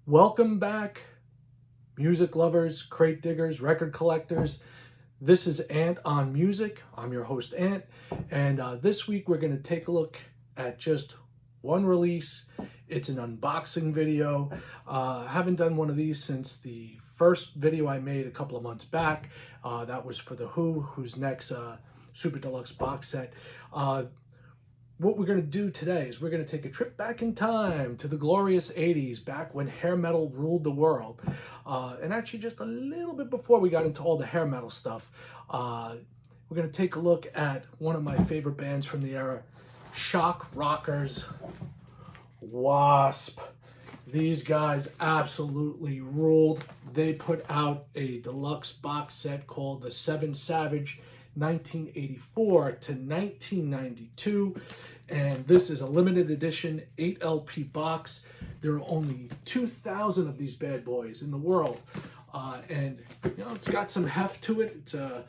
Welcome back, music lovers, crate diggers, record collectors. This is Ant on Music. I'm your host, Ant, and this week we're going to take a look at just one release. It's an unboxing video. I haven't done one of these since the first video I made a couple of months back. That was for The Who, whose next Super Deluxe box set. What we're going to do today is we're going to take a trip back in time to the glorious 80s, back when hair metal ruled the world. And actually just a little bit before we got into all the hair metal stuff, we're going to take a look at one of my favorite bands from the era, shock rockers, W.A.S.P. These guys absolutely ruled. They put out a deluxe box set called The Seven Savage 1984 to 1992, and this is a limited edition 8 LP box. There are only 2,000 of these bad boys in the world, and it's got some heft to it. It's a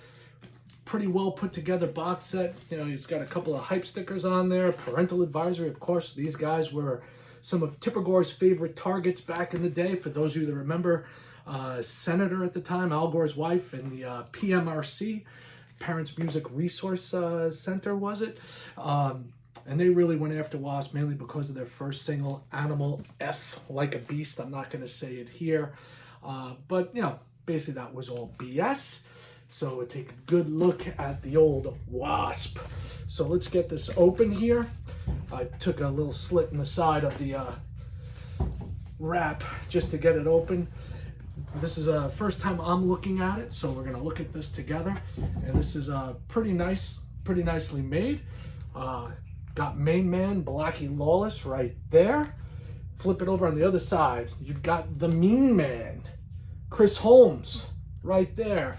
pretty well put together box set. It's got a couple of hype stickers on there, parental advisory. Of course, these guys were some of Tipper Gore's favorite targets back in the day. For those of you that remember, Senator at the time, Al Gore's wife, and the PMRC, Parents Music Resource Center, was it? And they really went after W.A.S.P. mainly because of their first single, Animal F, Like a Beast. I'm not going to say it here. But, basically that was all BS. So we'll take a good look at the old W.A.S.P. So let's get this open here. I took a little slit in the side of the wrap just to get it open. This is the first time I'm looking at it, so we're going to look at this together. And this is pretty nicely made. Got main man Blackie Lawless right there. Flip it over on the other side. You've got the mean man, Chris Holmes, right there.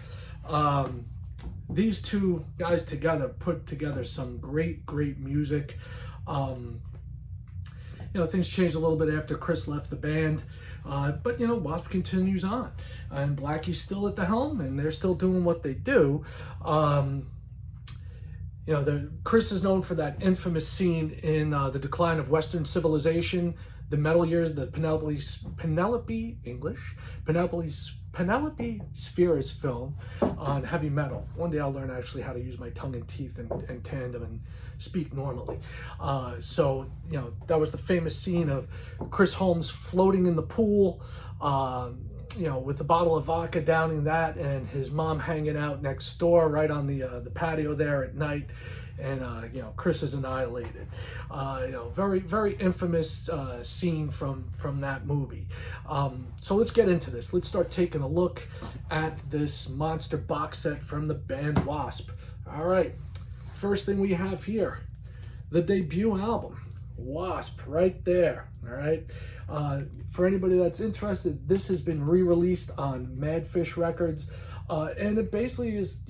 These two guys together put together some great music. Things changed a little bit after Chris left the band. But W.A.S.P. continues on, and Blackie's still at the helm, and they're still doing what they do. Chris is known for that infamous scene in The Decline of Western Civilization, the metal years, the Penelope Spheres film on heavy metal. One day I'll learn actually how to use my tongue and teeth in tandem and speak normally. That was the famous scene of Chris Holmes floating in the pool, with a bottle of vodka, downing that, and his mom hanging out next door right on the patio there at night. And Chris is annihilated. Very infamous scene from that movie. So let's get into this. Let's start taking a look at this monster box set from the band W.A.S.P. All right, first thing we have here, the debut album, W.A.S.P. right there. All right. For anybody that's interested, this has been re-released on Madfish Records, and it basically is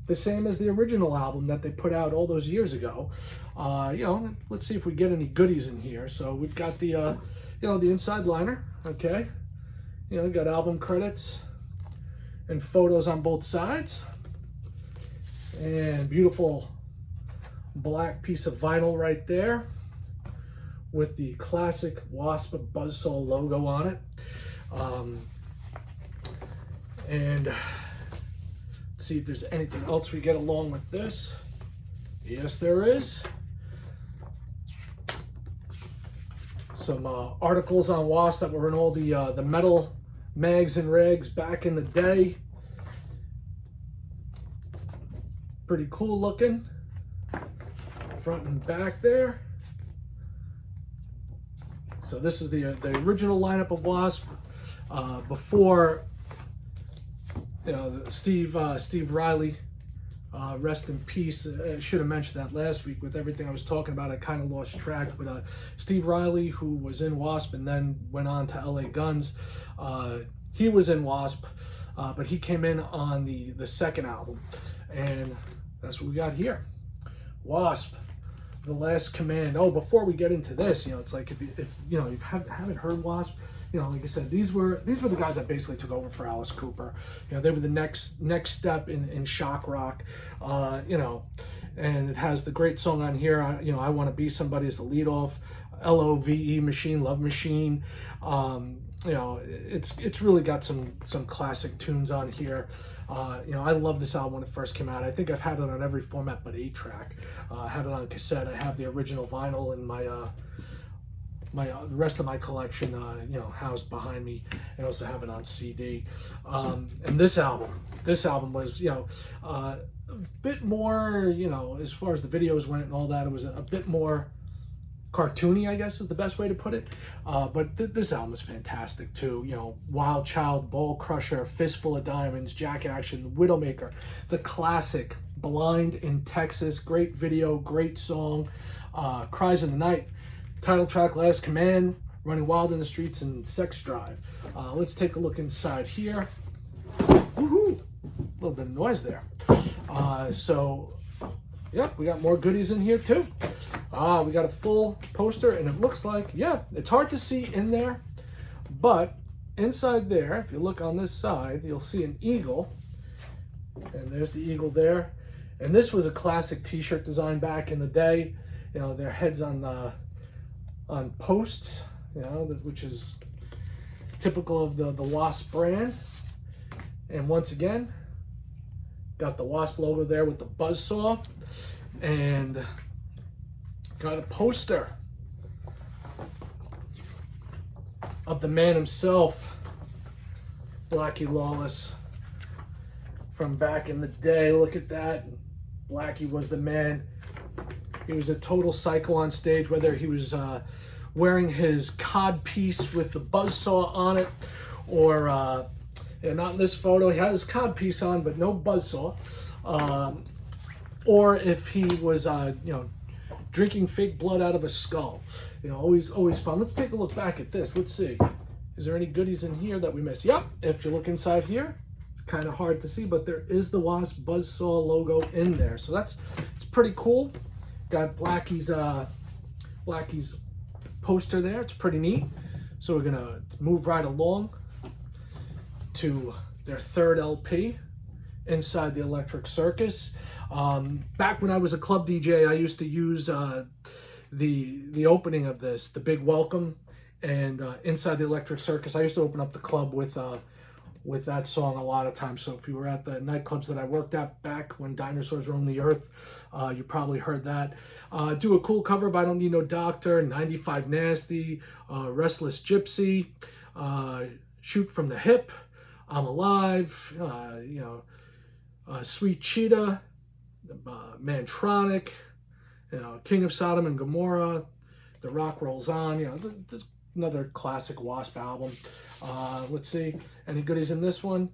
the same as the original album that they put out all those years ago. Let's see if we get any goodies in here. So we've got the the inside liner. Okay, got album credits and photos on both sides, and beautiful black piece of vinyl right there with the classic W.A.S.P. buzzsaw logo on it. And see if there's anything else we get along with this. Yes, there is. Some articles on W.A.S.P. that were in all the metal mags and rags back in the day. Pretty cool looking. Front and back there. So this is the original lineup of W.A.S.P. Before Steve Riley, rest in peace. I should have mentioned that last week with everything I was talking about. I kind of lost track, but Steve Riley, who was in W.A.S.P. and then went on to LA Guns, he was in W.A.S.P., but he came in on the second album, and that's what we got here. W.A.S.P. The Last Command. Oh, before we get into this, it's like if you haven't heard W.A.S.P., like I said, these were the guys that basically took over for Alice Cooper. They were the next step in shock rock. And it has the great song on here. I Want to Be Somebody as the lead off. LOVE machine, Love Machine. You know, it's really got some classic tunes on here. You know, I love this album when it first came out. I think I've had it on every format but 8-track. I had it on cassette. I have the original vinyl in my the rest of my collection, you know, housed behind me. I also have it on CD. And this album was, you know, a bit more, you know, as far as the videos went and all that, it was a bit more cartoony, I guess is the best way to put it. But this album is fantastic too. You know, Wild Child, Ball Crusher, Fistful of Diamonds, Jack Action, Widowmaker, the classic Blind in Texas, great video, great song, Cries in the Night, title track Last Command, Running Wild in the Streets, and Sex Drive. Let's take a look inside here. Woohoo! A little bit of noise there. So, yep, we got more goodies in here too. We got a full poster, and it looks like, yeah, it's hard to see in there, but inside there, if you look on this side, you'll see an eagle, and there's the eagle there. And this was a classic t-shirt design back in the day. You know, their heads on posts, you know, which is typical of the W.A.S.P brand. And once again, got the W.A.S.P logo there with the buzzsaw, and got a poster of the man himself, Blackie Lawless, from back in the day. Look at that. Blackie was the man. He was a total psycho on stage, whether he was wearing his cod piece with the buzzsaw on it, or yeah, not in this photo. He had his cod piece on, but no buzzsaw. Or if he was, you know, drinking fake blood out of a skull. You know, always fun. Let's take a look back at this. Let's see. Is there any goodies in here that we missed? Yep. If you look inside here, it's kind of hard to see, but there is the W.A.S.P buzzsaw logo in there. So it's pretty cool. Got Blackie's poster there. It's pretty neat. So we're gonna move right along to their third LP, Inside the Electric Circus. Back when I was a club DJ, I used to use the opening of this, the big welcome, and Inside the Electric Circus. I used to open up the club with that song a lot of times. So if you were at the nightclubs that I worked at back when dinosaurs roamed the earth, you probably heard that. Do a cool cover of I Don't Need No Doctor, 95 Nasty, Restless Gypsy, Shoot from the Hip, I'm Alive, you know, Sweet Cheetah, Mantronic, you know, King of Sodom and Gomorrah, The Rock Rolls On. You know, it's another classic W.A.S.P album. Let's see, any goodies in this one?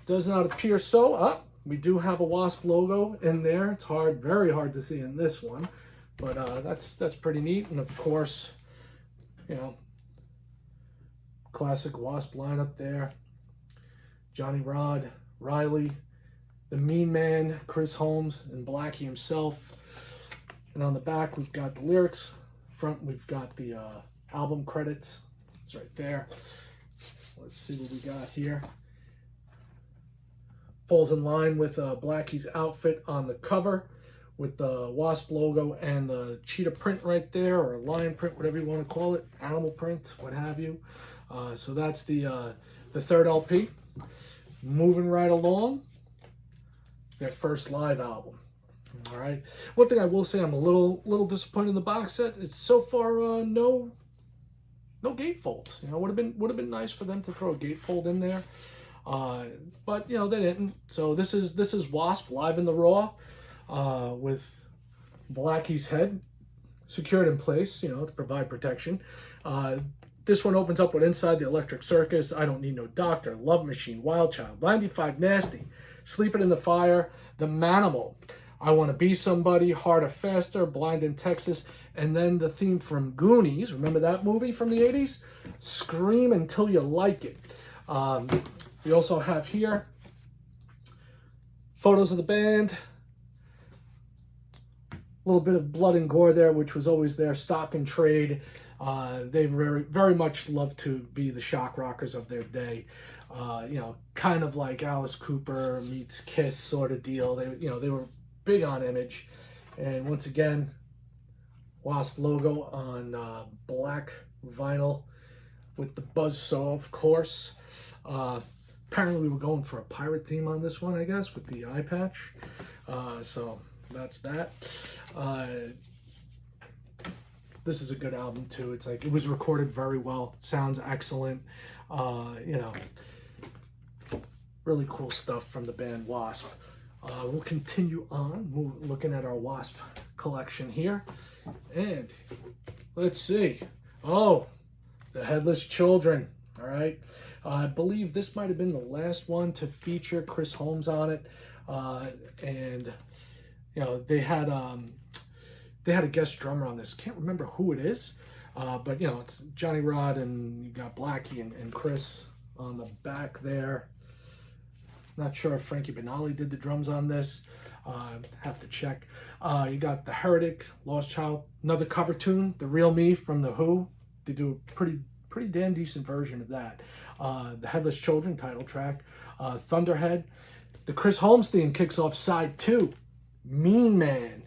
Does not appear so. We do have a W.A.S.P logo in there. It's very hard to see in this one, but that's pretty neat. And of course, you know, classic W.A.S.P lineup there. Johnny Rod, Riley, the Mean Man, Chris Holmes, and Blackie himself. And on the back, we've got the lyrics. Front, we've got the album credits. It's right there. Let's see what we got here. Falls in line with Blackie's outfit on the cover, with the W.A.S.P logo and the cheetah print right there, or lion print, whatever you want to call it, animal print, what have you. So that's the third LP. Moving right along, their first live album. All right. One thing I will say, I'm a little disappointed in the box set. It's so far no gatefolds. You know, would have been nice for them to throw a gatefold in there, but you know they didn't. So this is W.A.S.P live in the raw, with Blackie's head secured in place, you know, to provide protection. This one opens up with Inside the Electric Circus, I Don't Need No Doctor, Love Machine, Wild Child, 95 Nasty, Sleeping in the Fire, The Manimal, I Want to Be Somebody, Harder Faster, Blind in Texas, and then the theme from Goonies. Remember that movie from the 80s? Scream Until You Like It. We also have here photos of the band. A little bit of blood and gore there, which was always their stock and trade. They very much loved to be the shock rockers of their day. You know, kind of like Alice Cooper meets Kiss sort of deal. They were big on image. And once again, W.A.S.P logo on black vinyl with the buzzsaw, of course. Apparently we were going for a pirate theme on this one, I guess, with the eye patch. So that's that. This is a good album too. It's like, it was recorded very well, sounds excellent. You know, really cool stuff from the band W.A.S.P. We'll continue on looking at our W.A.S.P collection here. And let's see. Oh, the Headless Children. All right. I believe this might have been the last one to feature Chris Holmes on it. And, you know, they had a guest drummer on this. Can't remember who it is. But, you know, it's Johnny Rod, and you got Blackie and Chris on the back there. Not sure if Frankie Banali did the drums on this. Have to check. You got The Heretic, Lost Child, another cover tune, The Real Me from The Who. They do a pretty damn decent version of that. The Headless Children title track, Thunderhead. The Chris Holmes theme kicks off side 2, Mean Man.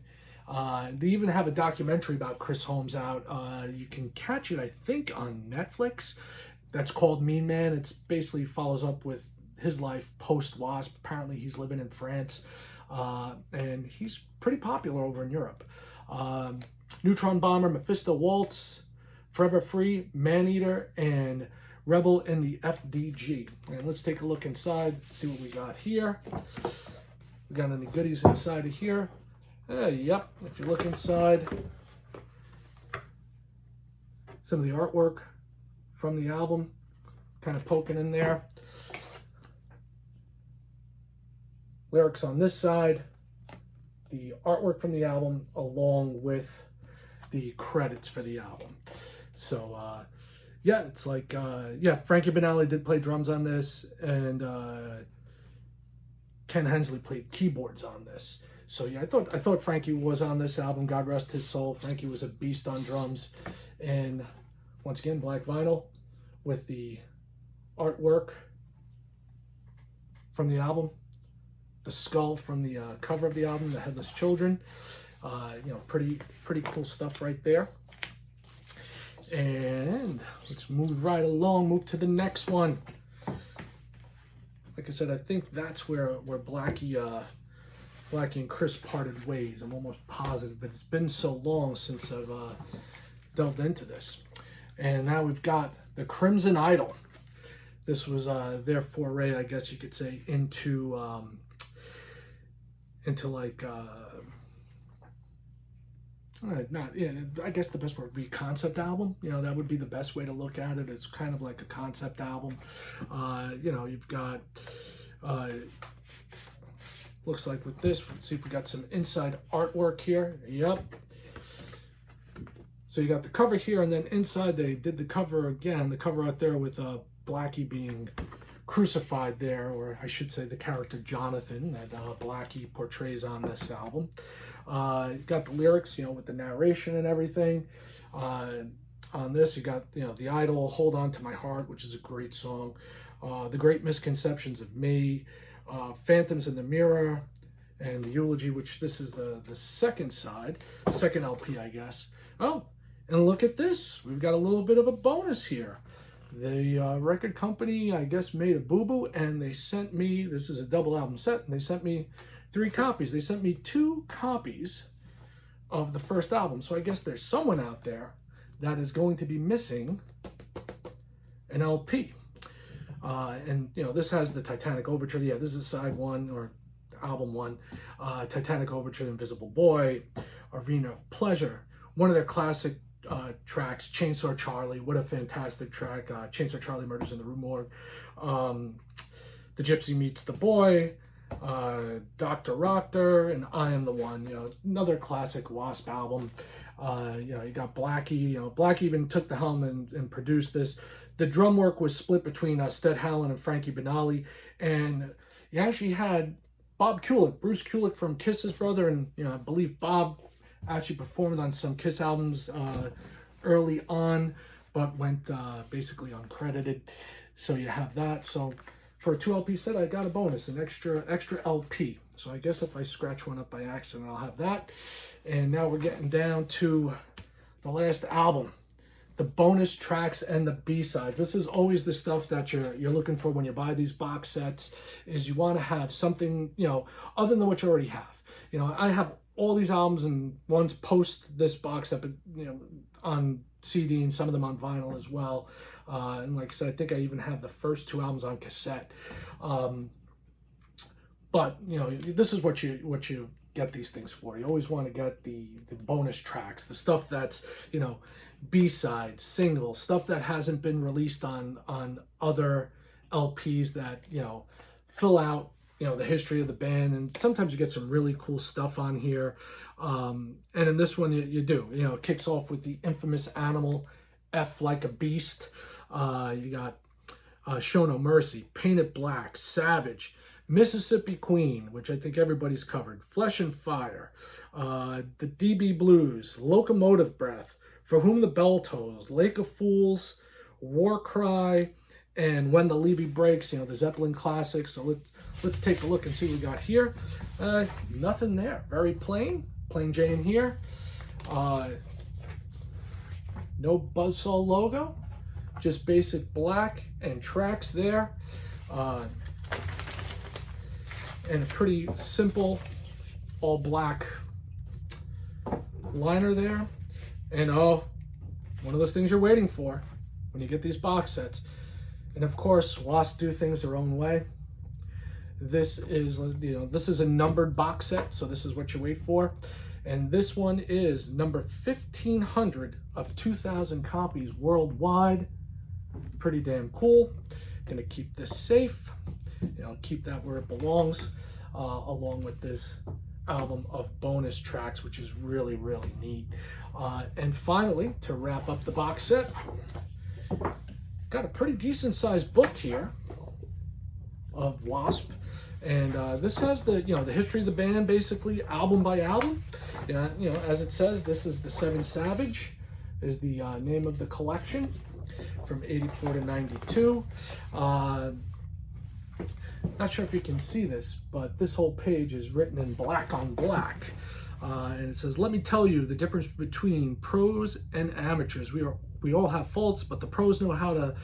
They even have a documentary about Chris Holmes out. You can catch it, I think, on Netflix. That's called Mean Man. It's basically follows up with his life post W.A.S.P. Apparently he's living in France, and he's pretty popular over in Europe. Neutron Bomber, Mephisto Waltz, Forever Free, Maneater, and Rebel in the FDG. And let's take a look inside, see what we got here. We got any goodies inside of here? Yep, if you look inside, some of the artwork from the album kind of poking in there. Lyrics on this side, the artwork from the album, along with the credits for the album. So, yeah, it's like, yeah, Frankie Banali did play drums on this, and Ken Hensley played keyboards on this. So, yeah, I thought Frankie was on this album. God rest his soul. Frankie was a beast on drums. And once again, black vinyl with the artwork from the album. The skull from the cover of the album, The Headless Children. You know, pretty cool stuff right there. And let's move right along, move to the next one. Like I said, I think that's where Blackie and Chris parted ways. I'm almost positive, but it's been so long since I've delved into this. And now we've got the Crimson Idol. This was their foray, I guess you could say, into like I guess the best word would be concept album. You know, that would be the best way to look at it. It's kind of like a concept album. You know, you've got looks like with this, let's see if we got some inside artwork here. Yep. So you got the cover here, and then inside they did the cover again, the cover out there with Blackie being crucified there, or I should say the character Jonathan that Blackie portrays on this album. You got the lyrics, you know, with the narration and everything. On this, you got, you know, The Idol, Hold On to My Heart, which is a great song. The Great Misconceptions of Me, Phantoms in the Mirror, and the Eulogy, which this is the second side, second LP, I guess. Oh, and look at this. We've got a little bit of a bonus here. The record company, I guess, made a boo-boo, and they sent me, this is a double album set, and they sent me 3 copies. They sent me 2 copies of the first album. So I guess there's someone out there that is going to be missing an LP. And, you know, this has the Titanic Overture. Yeah, this is side 1, or album 1. Titanic Overture, Invisible Boy, Arena of Pleasure. One of their classic tracks, Chainsaw Charlie. What a fantastic track. Chainsaw Charlie, Murders in the Rue Morgue. The Gypsy Meets the Boy. Dr. Rocker, and I Am the One. You know, another classic W.A.S.P album. You know, you got Blackie. You know, Blackie even took the helm and produced this. The drum work was split between Sted Howland and Frankie Banali, and you actually had Bob Kulick, Bruce Kulick from Kiss's brother, and, you know, I believe Bob actually performed on some Kiss albums early on, but went basically uncredited. So you have that. So for a 2 LP set, I got a bonus, an extra LP. So I guess if I scratch one up by accident, I'll have that. And now we're getting down to the last album, the bonus tracks and the B-sides. This is always the stuff that you're looking for when you buy these box sets, is you want to have something, you know, other than what you already have. You know, I have all these albums, and ones post this box set, but, you know, on CD and some of them on vinyl as well. And like I said, I think I even have the first 2 albums on cassette. But, you know, this is what you get these things for. You always want to get the bonus tracks, the stuff that's, you know, B-sides, singles, stuff that hasn't been released on other LPs that, you know, fill out, you know, the history of the band. And sometimes you get some really cool stuff on here. And in this one, you do. You know, it kicks off with the infamous Animal, F Like a Beast. You got Show No Mercy, Painted Black, Savage, Mississippi Queen, which I think everybody's covered, Flesh and Fire, the DB Blues, Locomotive Breath, For Whom the Bell Tolls, Lake of Fools, War Cry, and When the Levee Breaks, you know, the Zeppelin classics. So let's take a look and see what we got here. Nothing there. Very plain Jane here. No Buzzsaw logo, just basic black and tracks there. And a pretty simple all black liner there. And oh, one of those things you're waiting for when you get these box sets. And of course, W.A.S.P do things their own way. This is, you know, this is a numbered box set, so this is what you wait for. And this one is number 1500 of 2,000 copies worldwide. Pretty damn cool. Gonna keep this safe. You know, keep that where it belongs, along with this album of bonus tracks, which is really, really neat. And finally, to wrap up the box set, got a pretty decent sized book here of W.A.S.P. And this has the, you know, the history of the band, basically album by album. Yeah, you know, as it says, this is the 7 Savage is the name of the collection from 84 to 92. Not sure if you can see this, but this whole page is written in black on black. And it says, "Let me tell you the difference between pros and amateurs. We all have faults, but the pros know how to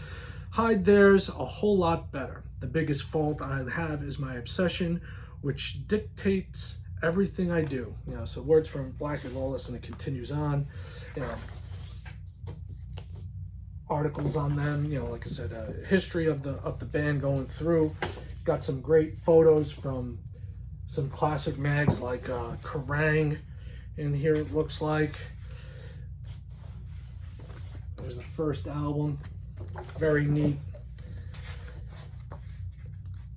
hide theirs a whole lot better. The biggest fault I have is my obsession, which dictates everything I do." You know, so words from Black and Lawless, and it continues on. You know, articles on them. You know, like I said, history of the band going through. Got some great photos from some classic mags like Kerrang! In here, it looks like. There's the first album. Very neat.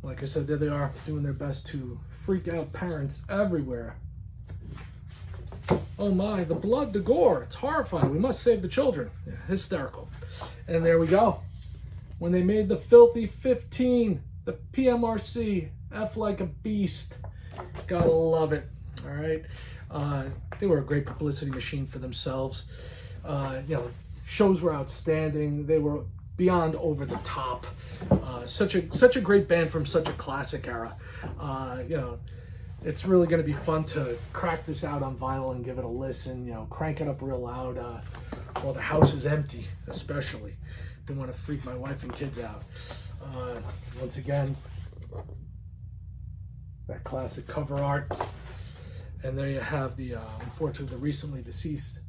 Like I said, there they are, doing their best to freak out parents everywhere. Oh my, the blood, the gore, it's horrifying. We must save the children. Yeah, hysterical. And there we go. When they made the Filthy 15, the PMRC, F Like a Beast. Gotta love it. All right. They were a great publicity machine for themselves. You know, shows were outstanding. They were beyond over the top. Such a great band from such a classic era. You know, it's really going to be fun to crack this out on vinyl and give it a listen. You know, crank it up real loud while the house is empty, especially. Didn't want to freak my wife and kids out. Once again, that classic cover art. And there you have the, unfortunately, the recently deceased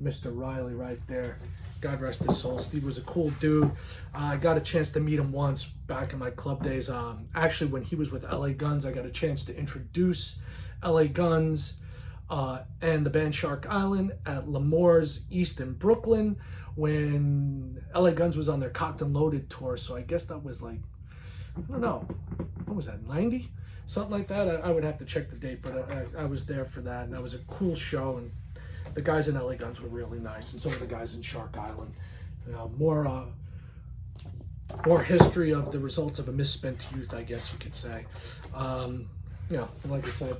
Mr. Riley right there. God rest his soul. Steve was a cool dude. I got a chance to meet him once back in my club days. Actually, when he was with LA Guns, I got a chance to introduce LA Guns and the band Shark Island at L'Amour's East in Brooklyn when LA Guns was on their Cocked and Loaded tour. So I guess that was like, I don't know, what was that, 90? Something like that. I would have to check the date, but I was there for that, and that was a cool show. And the guys in LA Guns were really nice, and so were the guys in Shark Island. You know, more history of the results of a misspent youth, I guess you could say. You know, like I said,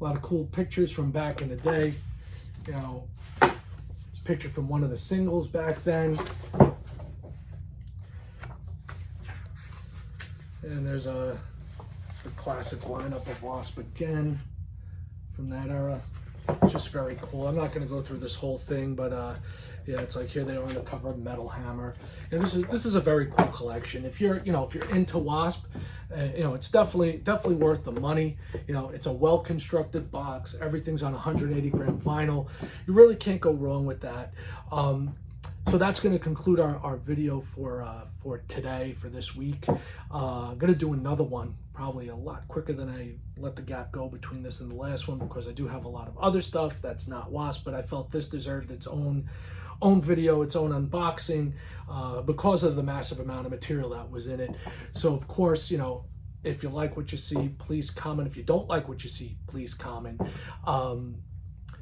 a lot of cool pictures from back in the day. You know, this picture from one of the singles back then. And there's the classic lineup of W.A.S.P again from that era. Just very cool. I'm not going to go through this whole thing, but yeah, it's like here they are on the cover of Metal Hammer. And this is a very cool collection. If you're if you're into W.A.S.P, it's definitely worth the money. It's a well constructed box. Everything's on 180 gram vinyl. You really can't go wrong with that. So that's going to conclude our video for today, for this week. I'm going to do another one, probably a lot quicker than I let the gap go between this and the last one, because I do have a lot of other stuff that's not W.A.S.P, but I felt this deserved its own video, its own unboxing, because of the massive amount of material that was in it. So of course, if you like what you see, please comment. If you don't like what you see, please comment.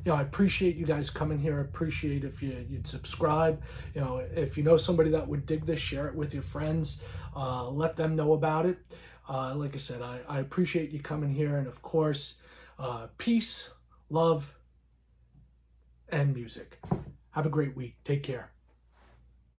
I appreciate you guys coming here. I appreciate if you'd subscribe. If you know somebody that would dig this, share it with your friends. Let them know about it. Like I said, I appreciate you coming here. And of course, peace, love, and music. Have a great week. Take care.